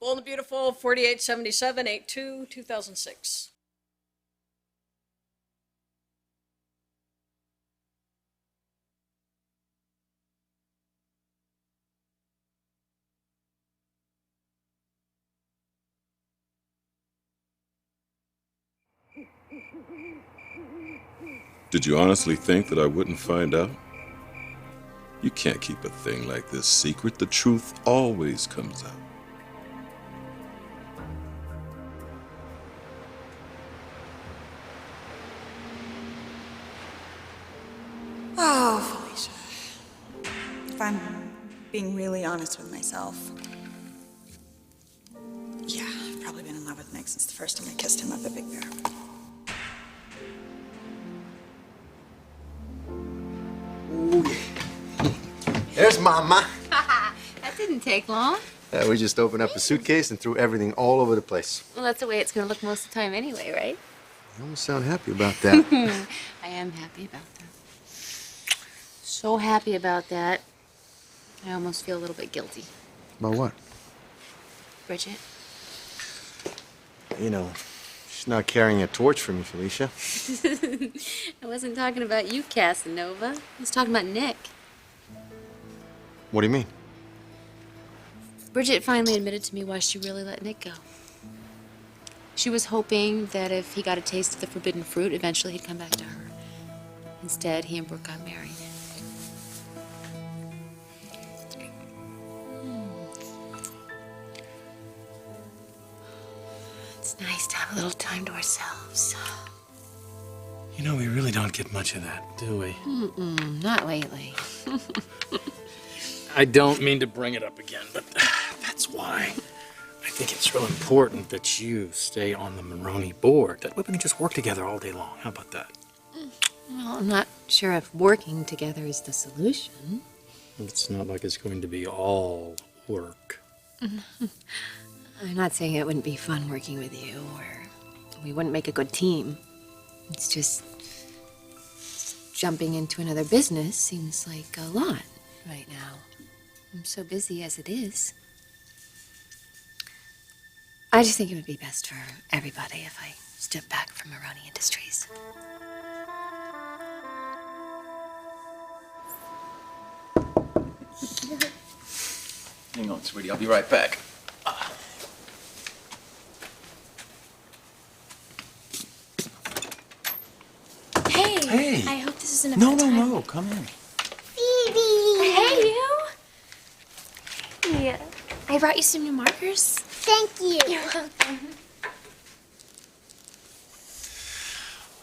Bold and Beautiful, 4877, 82, 2006. Did you honestly think that I wouldn't find out? You can't keep a thing like this secret. The truth always comes out. Oh, Felicia. If I'm being really honest with myself, yeah, I've probably been in love with Nick since the first time I kissed him up at Big Bear. Ooh, yeah. There's Mama. That didn't take long. We just opened up a suitcase and threw everything all over the place. Well, that's the way it's going to look most of the time anyway, right? You almost sound happy about that. I am happy about that. So happy about that. I almost feel a little bit guilty. About what? Bridget. You know, she's not carrying a torch for me, Felicia. I wasn't talking about you, Casanova. I was talking about Nick. What do you mean? Bridget finally admitted to me why she really let Nick go. She was hoping that if he got a taste of the forbidden fruit, eventually he'd come back to her. Instead, he and Brooke got married. It's nice to have a little time to ourselves. You know, we really don't get much of that, do we? Not lately. I don't mean to bring it up again, but that's why I think it's real important that you stay on the Maroney board. That way we can just work together all day long. How about that? Well, I'm not sure if working together is the solution. It's not like it's going to be all work. I'm not saying it wouldn't be fun working with you, or we wouldn't make a good team. It's just jumping into another business seems like a lot right now. I'm so busy as it is. I just think it would be best for everybody if I step back from Maroney Industries. Hang on, sweetie. I'll be right back. Hey! I hope this isn't a No, bad no, time. no. Come in. Phoebe! Hey, you! Yeah. I brought you some new markers. Thank you. You're welcome.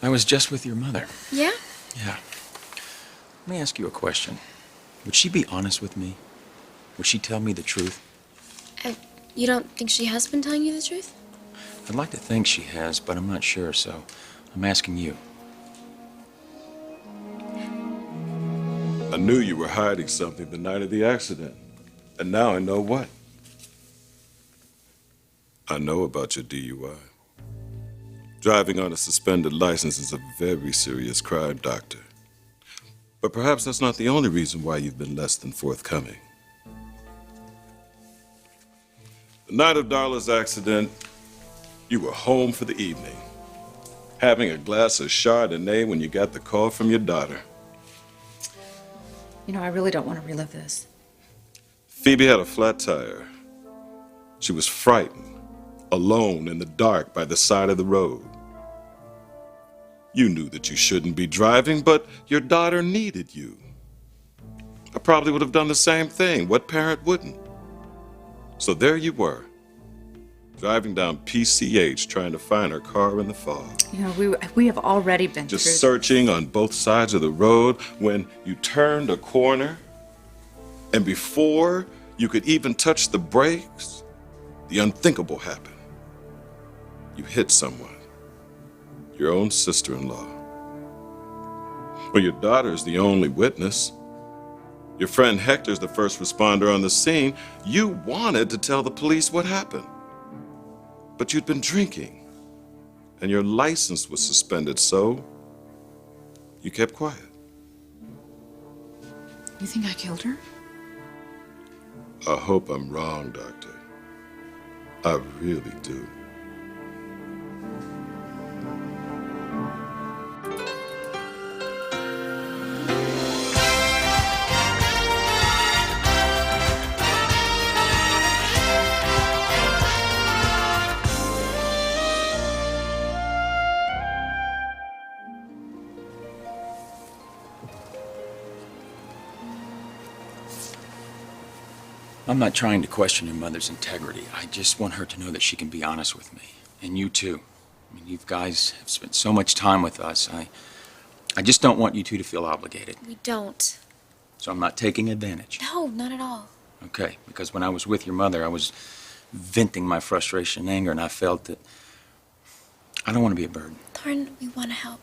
I was just with your mother. Yeah? Yeah. Let me ask you a question. Would she be honest with me? Would she tell me the truth? You don't think she has been telling you the truth? I'd like to think she has, but I'm not sure, so I'm asking you. I knew you were hiding something the night of the accident, and now I know what. I know about your DUI. Driving on a suspended license is a very serious crime, Doctor. But perhaps that's not the only reason why you've been less than forthcoming. The night of Darla's accident, you were home for the evening, having a glass of Chardonnay when you got the call from your daughter. You know, I really don't want to relive this. Phoebe had a flat tire. She was frightened, alone in the dark by the side of the road. You knew that you shouldn't be driving, but your daughter needed you. I probably would have done the same thing. What parent wouldn't? So there you were, driving down PCH trying to find her car in the fog. You know, we have already been Just through... searching on both sides of the road when you turned a corner, and before you could even touch the brakes, the unthinkable happened. You hit someone, your own sister-in-law. Well, your daughter's the only witness. Your friend Hector's the first responder on the scene. You wanted to tell the police what happened, but you'd been drinking, and your license was suspended, so you kept quiet. You think I killed her? I hope I'm wrong, Doctor. I really do. I'm not trying to question your mother's integrity. I just want her to know that she can be honest with me. And you too. I mean, you guys have spent so much time with us. I just don't want you two to feel obligated. We don't. So I'm not taking advantage. No, not at all. Okay, because when I was with your mother, I was venting my frustration and anger, and I felt that I don't want to be a burden. Thorne, we want to help.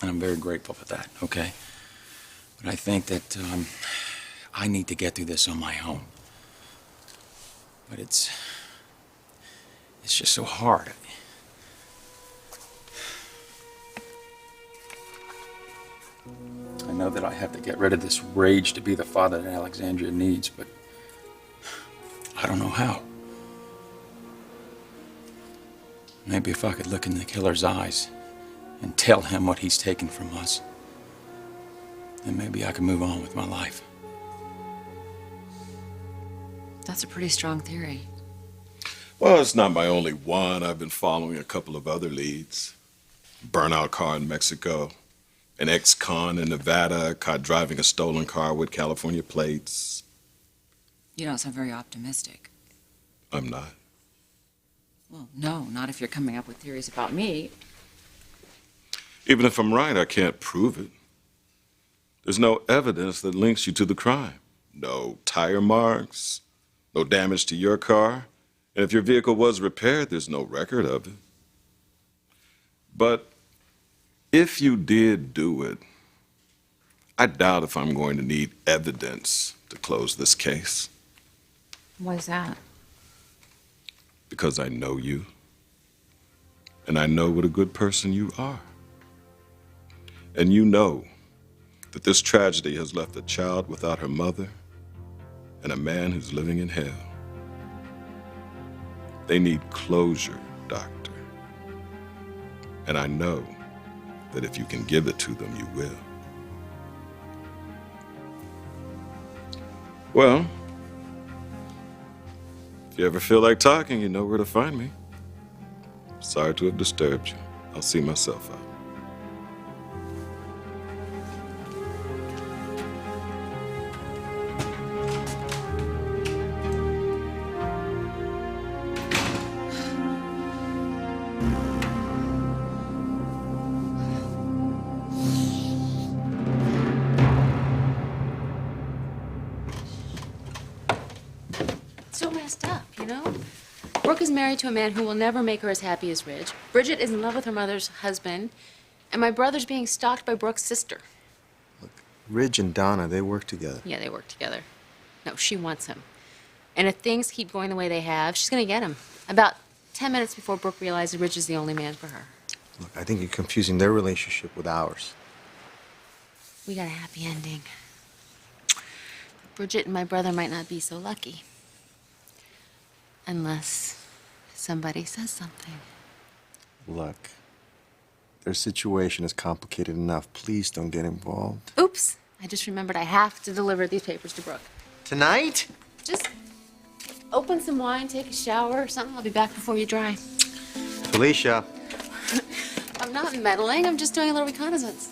And I'm very grateful for that, okay? But I think that I need to get through this on my own. But it's just so hard. I know that I have to get rid of this rage to be the father that Alexandria needs, but I don't know how. Maybe if I could look in the killer's eyes and tell him what he's taken from us, then maybe I can move on with my life. That's a pretty strong theory. Well, it's not my only one. I've been following a couple of other leads. Burnout car in Mexico. An ex-con in Nevada caught driving a stolen car with California plates. You don't sound very optimistic. I'm not. Well, no, not if you're coming up with theories about me. Even if I'm right, I can't prove it. There's no evidence that links you to the crime. No tire marks, no damage to your car. And if your vehicle was repaired, there's no record of it. But if you did do it, I doubt if I'm going to need evidence to close this case. Why's that? Because I know you. And I know what a good person you are. And you know that this tragedy has left a child without her mother and a man who's living in hell. They need closure, Doctor. And I know that if you can give it to them, you will. Well, if you ever feel like talking, you know where to find me. Sorry to have disturbed you. I'll see myself out. So messed up, you know? Brooke is married to a man who will never make her as happy as Ridge. Bridget is in love with her mother's husband. And my brother's being stalked by Brooke's sister. Ridge and Donna, they work together. Yeah, they work together. No, she wants him. And if things keep going the way they have, she's gonna get him. About 10 minutes before Brooke realizes Ridge is the only man for her. Look, I think you're confusing their relationship with ours. We got a happy ending. Bridget and my brother might not be so lucky. Unless somebody says something. Look, their situation is complicated enough. Please don't get involved. Oops, I just remembered I have to deliver these papers to Brooke. Tonight? Just open some wine, take a shower or something. I'll be back before you dry. Felicia. I'm not meddling, I'm just doing a little reconnaissance.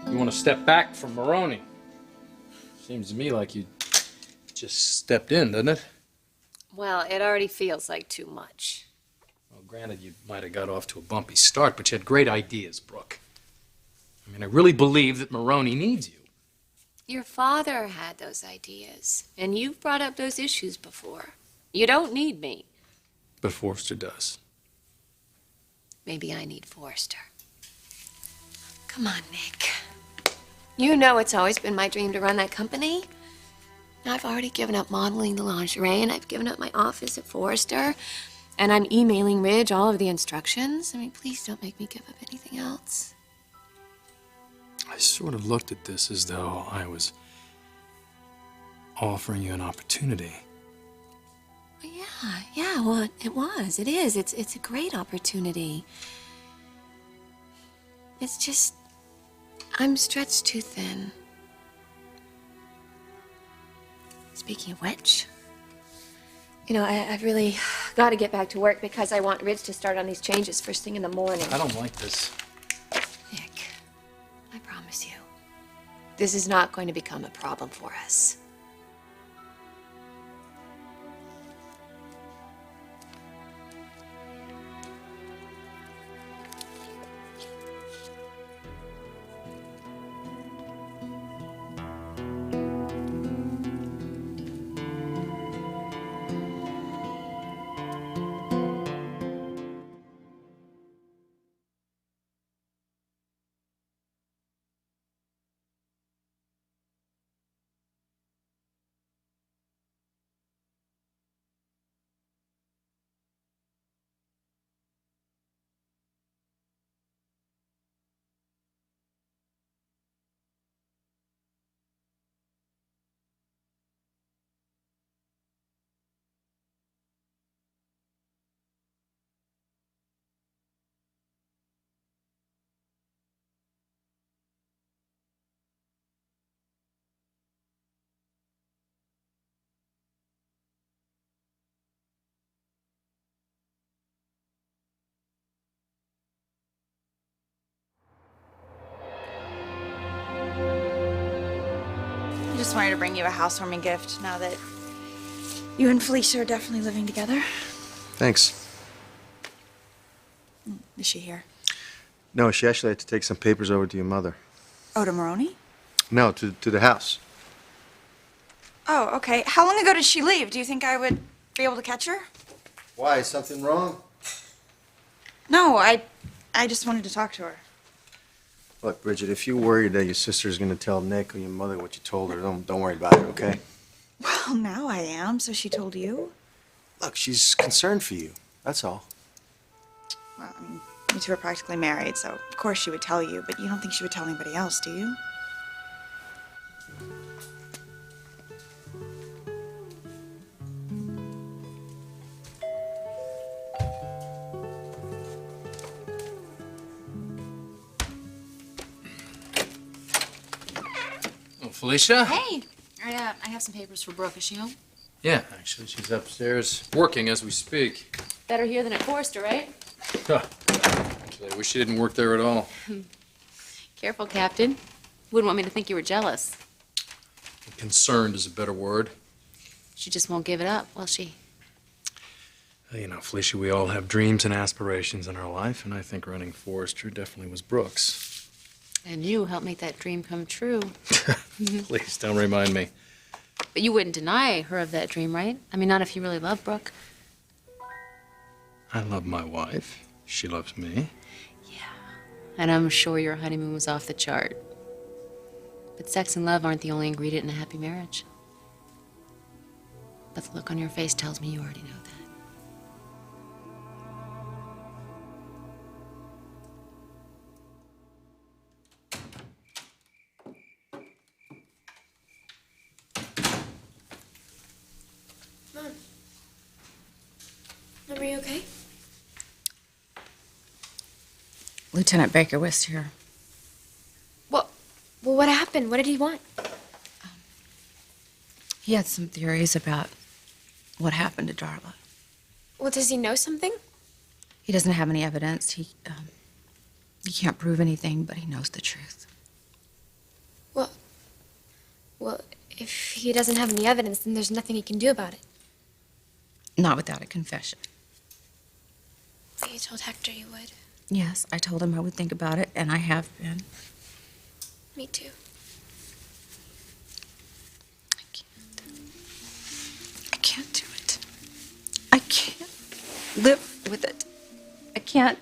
You want to step back from Maroney? Seems to me like you just stepped in, doesn't it? Well, it already feels like too much. Well, granted, you might have got off to a bumpy start, but you had great ideas, Brooke. I mean, I really believe that Maroney needs you. Your father had those ideas, and you've brought up those issues before. You don't need me. But Forrester does. Maybe I need Forrester. Come on, Nick. You know it's always been my dream to run that company. I've already given up modeling the lingerie, and I've given up my office at Forrester, and I'm emailing Ridge all of the instructions. I mean, please don't make me give up anything else. I sort of looked at this as though I was offering you an opportunity. Yeah, well, it is. It's a great opportunity. It's just, I'm stretched too thin. Speaking of which, I've really got to get back to work because I want Rich to start on these changes first thing in the morning. I don't like this. Nick, I promise you, this is not going to become a problem for us. I just wanted to bring you a housewarming gift now that you and Felicia are definitely living together. Thanks. Is she here? No, she actually had to take some papers over to your mother. Oh, to Maroney? No, to the house. Oh, okay. How long ago did she leave? Do you think I would be able to catch her? Why? Is something wrong? No, I just wanted to talk to her. Look, Bridget, if you're worried that your sister's gonna tell Nick or your mother what you told her, don't worry about it, okay? Well, now I am, so she told you? Look, she's concerned for you. That's all. Well, I mean, you two are practically married, so of course she would tell you, but you don't think she would tell anybody else, do you? Oh, Felicia? Hey, I have some papers for Brooke. Is she home? Yeah, actually, she's upstairs working as we speak. Better here than at Forrester, right? Huh. Actually, I wish she didn't work there at all. Careful, Captain. Wouldn't want me to think you were jealous. Concerned is a better word. She just won't give it up, will she? Well, Felicia, we all have dreams and aspirations in our life, and I think running Forrester definitely was Brooke's. And you helped make that dream come true. Please, don't remind me. But you wouldn't deny her of that dream, right? I mean, not if you really love Brooke. I love my wife. She loves me. And I'm sure your honeymoon was off the chart. But sex and love aren't the only ingredient in a happy marriage. But the look on your face tells me you already know that. Mom, are you okay? Lieutenant Baker was here. Well, what happened? What did he want? He had some theories about what happened to Darla. Well, does he know something? He doesn't have any evidence. He can't prove anything, but he knows the truth. Well, if he doesn't have any evidence, then there's nothing he can do about it. Not without a confession. But you told Hector you would. Yes, I told him I would think about it, and I have been. Me too. I can't do it. I can't live with it. I can't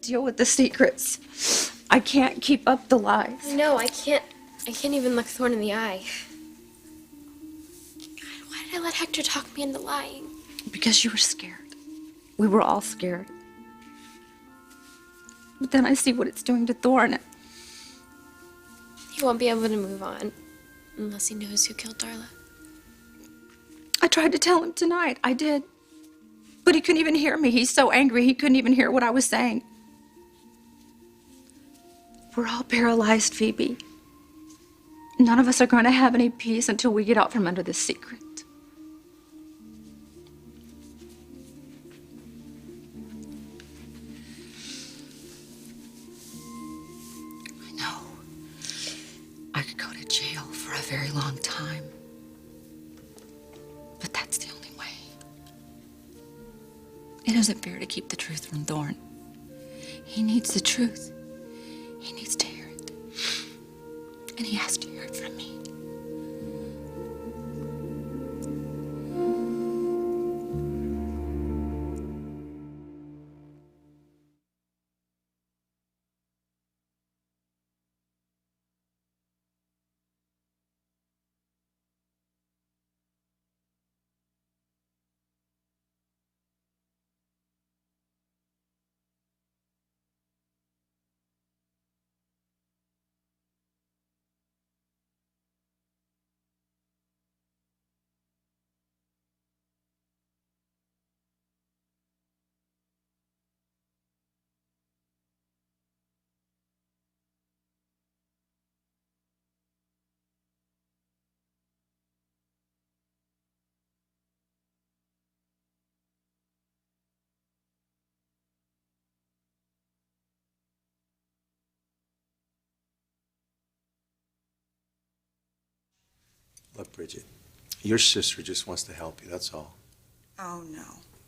deal with the secrets. I can't keep up the lies. No, I can't even look Thorne in the eye. God, why did I let Hector talk me into lying? Because you were scared. We were all scared. But then I see what it's doing to Thorne. He won't be able to move on unless he knows who killed Darla. I tried to tell him tonight. I did. But he couldn't even hear me. He's so angry he couldn't even hear what I was saying. We're all paralyzed, Phoebe. None of us are going to have any peace until we get out from under this secret. I know. I could go to jail for a very long time. But that's the only way. It isn't fair to keep the truth from Thorne. He needs the truth. He needs to hear it. And he has to hear it from me. Look, Bridget, your sister just wants to help you, that's all. Oh, no.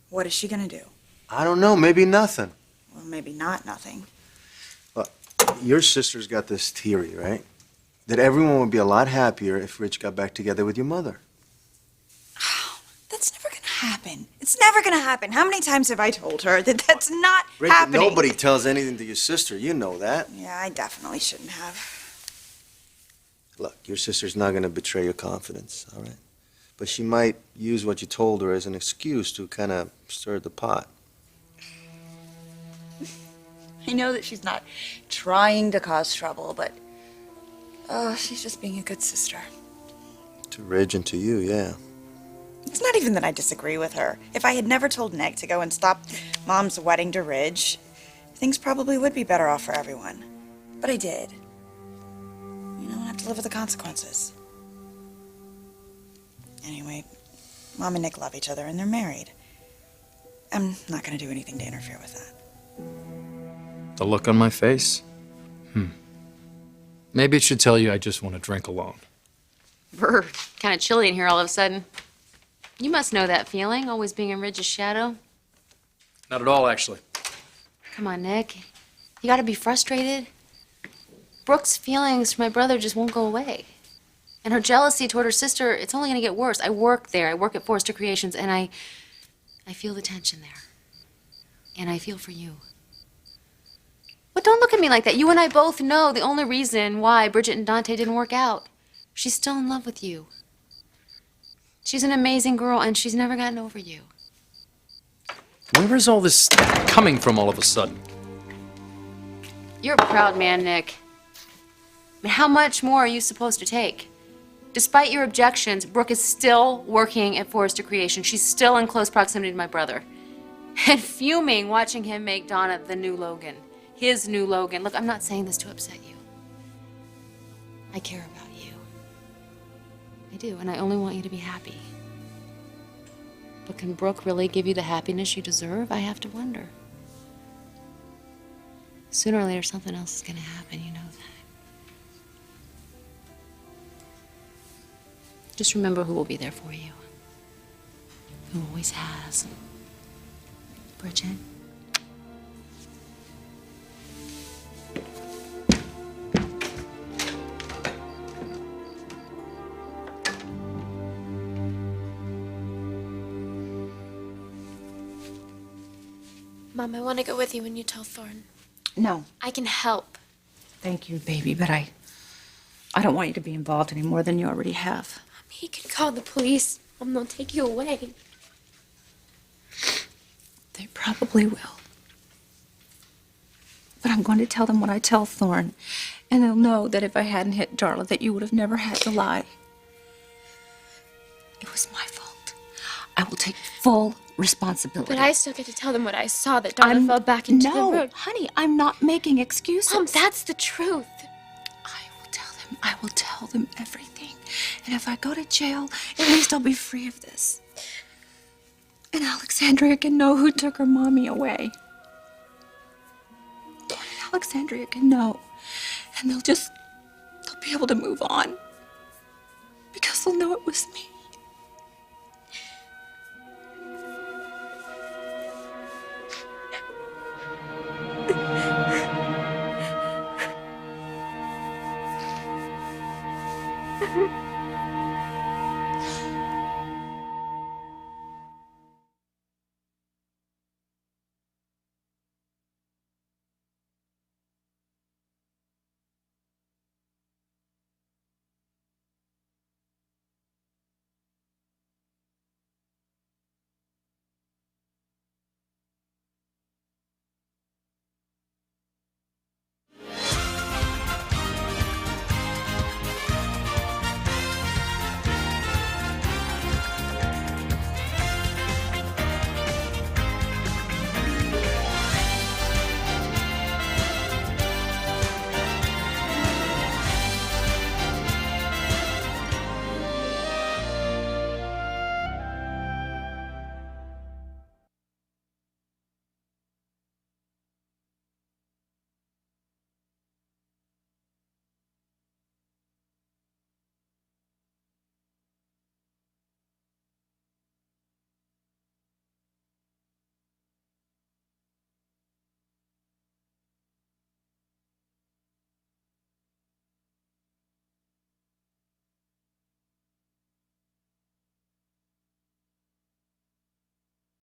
What is she gonna do? I don't know, maybe nothing. Well, maybe not nothing. Look, your sister's got this theory, right? That everyone would be a lot happier if Rich got back together with your mother. That's never gonna happen. It's never gonna happen. How many times have I told her that that's not Bridget, happening? nobody tells anything to your sister, you know that. Yeah, I definitely shouldn't have. Look, your sister's not going to betray your confidence, all right? But she might use what you told her as an excuse to kind of stir the pot. I know that she's not trying to cause trouble, but she's just being a good sister. To Ridge and to you, yeah. It's not even that I disagree with her. If I had never told Nick to go and stop Mom's wedding to Ridge, things probably would be better off for everyone. But I did. You know, I have to live with the consequences. Anyway, Mom and Nick love each other and they're married. I'm not going to do anything to interfere with that. The look on my face? Maybe it should tell you I just want to drink alone. Brr, kind of chilly in here all of a sudden. You must know that feeling, always being in Ridge's shadow. Not at all, actually. Come on, Nick. You gotta be frustrated. Brooke's feelings for my brother just won't go away. And her jealousy toward her sister, it's only gonna get worse. I work there. I work at Forrester Creations, and I feel the tension there. And I feel for you. But don't look at me like that. You and I both know the only reason why Bridget and Dante didn't work out. She's still in love with you. She's an amazing girl, and she's never gotten over you. Where is all this coming from all of a sudden? You're a proud man, Nick. I mean, how much more are you supposed to take? Despite your objections, Brooke is still working at Forrester Creation. She's still in close proximity to my brother. And fuming watching him make Donna the new Logan. His new Logan. Look, I'm not saying this to upset you. I care about you. I do, and I only want you to be happy. But can Brooke really give you the happiness you deserve? I have to wonder. Sooner or later, something else is going to happen, you know that. Just remember who will be there for you. Who always has. Bridget. Mom, I want to go with you when you tell Thorne. No, I can help. thank you, baby, but I don't want you to be involved any more than you already have. He can call the police and they'll take you away. They probably will. But I'm going to tell them what I tell Thorne. And they'll know that if I hadn't hit Darla, that you would have never had to lie. It was my fault. I will take full responsibility. But I still get to tell them what I saw, that Darla fell back into the road. No, honey, I'm not making excuses. Mom, that's the truth. I will tell them everything. And if I go to jail, at least I'll be free of this. And Alexandria can know who took her mommy away. Alexandria can know. And they'll be able to move on. Because they'll know it was me. Mm-hmm.